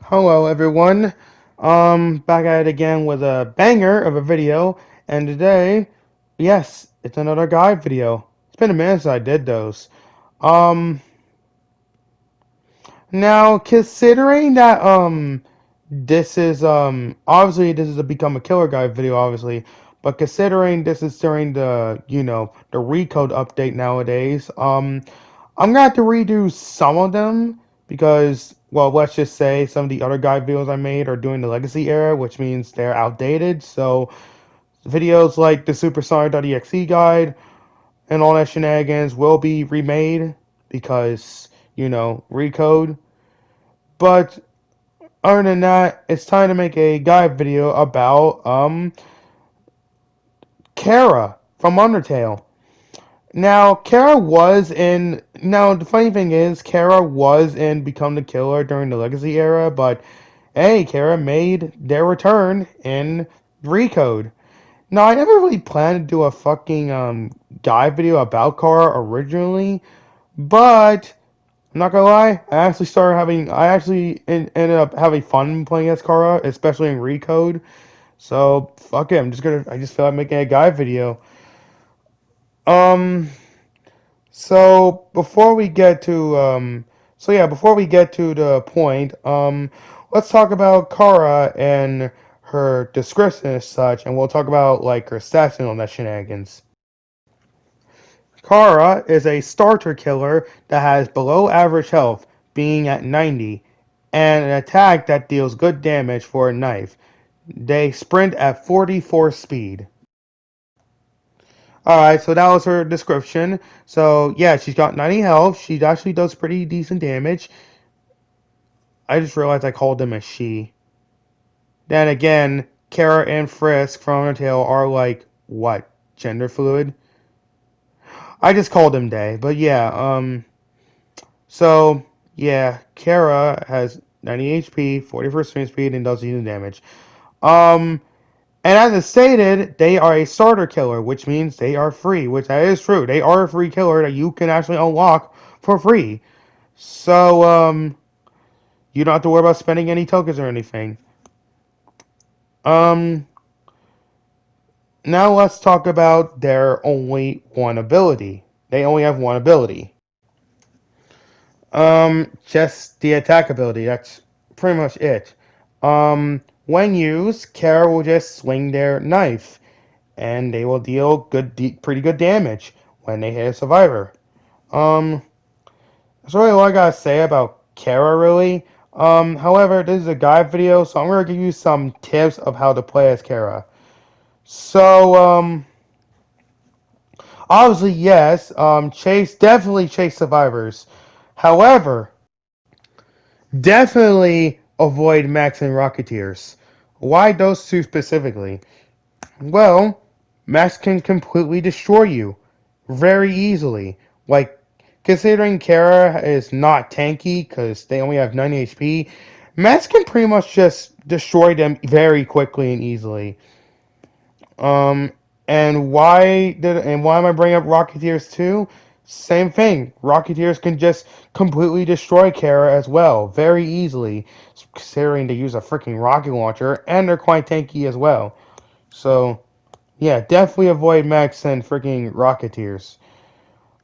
Hello everyone. Back at it again with a banger of a video, and today, yes, it's another guide video. It's been a minute since I did those. Um, Now considering that this is obviously this is a Become a Killer guide video, obviously, but considering this is during the the recode update nowadays, I'm gonna have to redo some of them because, well, let's just say some of the other guide videos I made are during the Legacy era, which means they're outdated. So videos like the Supersonic.exe guide and all that shenanigans will be remade because, recode. But other than that, it's time to make a guide video about Chara from Undertale. Now, Chara was in. Now, the funny thing is, Chara was in Become the Killer during the Legacy era, but hey, Chara made their return in Recode. Now, I never really planned to do a fucking guide video about Chara originally, but I'm not gonna lie, I actually ended up having fun playing as Chara, especially in Recode. So fuck it, I just feel like making a guide video. Um. So before we get to the point, let's talk about Kara and her description and such, and we'll talk about like her stats and all that shenanigans. Kara is a starter killer that has below average health, being at 90, and an attack that deals good damage for a knife. They sprint at 44 speed. Alright, so that was her description. So, yeah, she's got 90 health. She actually does pretty decent damage. I just realized I called them a she. Then again, Kara and Frisk from Undertale are like, what, gender fluid? I just called them they. But yeah, so, yeah, Kara has 90 HP, 40% swing speed, and does decent damage. Um, And as it's stated, they are a starter killer, which means they are free, which that is true. They are a free killer that you can actually unlock for free. So, you don't have to worry about spending any tokens or anything. Um, Now let's talk about their only one ability. They only have one ability. Just the attack ability. That's pretty much it. When used, Kara will just swing their knife, and they will deal pretty good damage when they hit a survivor. Um, that's really all I gotta say about Kara, really. However, this is a guide video, so I'm gonna give you some tips of how to play as Kara. So, obviously, yes, definitely chase survivors. However, definitely avoid Max and Rocketeers. Why those two specifically? Well, Max can completely destroy you very easily. Like, considering Kara is not tanky because they only have 90 HP, Max can pretty much just destroy them very quickly and easily. Um, and why am I bringing up Rocketeers too? Same thing. Rocketeers can just completely destroy Kara as well, very easily, considering they use a freaking rocket launcher and they're quite tanky as well. So, yeah, definitely avoid Max and freaking Rocketeers.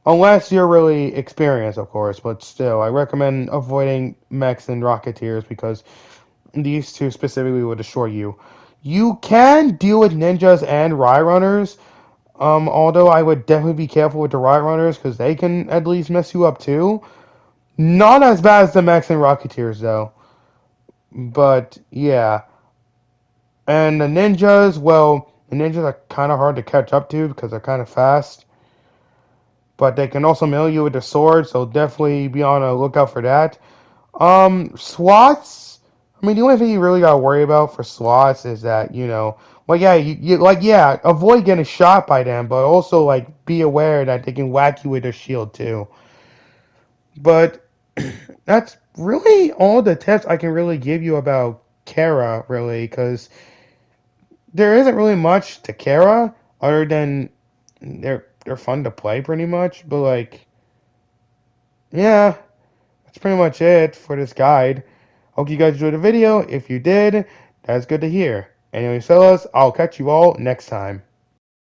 Unless you're really experienced, of course, but still, I recommend avoiding Mechs and Rocketeers because these two specifically will destroy you. You can deal with ninjas and riot runners, although I would definitely be careful with the riot runners because they can at least mess you up too. Not as bad as the Mechs and Rocketeers though, but yeah. And the ninjas, well, the ninjas are kind of hard to catch up to because they're kind of fast. But they can also mill you with the sword, so definitely be on a lookout for that. SWATs. I mean, the only thing you really gotta worry about for SWATs is that well, yeah, avoid getting shot by them, but also like be aware that they can whack you with their shield too. But that's really all the tips I can really give you about Kara, really, because there isn't really much to Kara other than they're fun to play pretty much, but like yeah, that's pretty much it for this guide. Hope you guys enjoyed the video. If you did, that's good to hear. Anyway, fellas, I'll catch you all next time.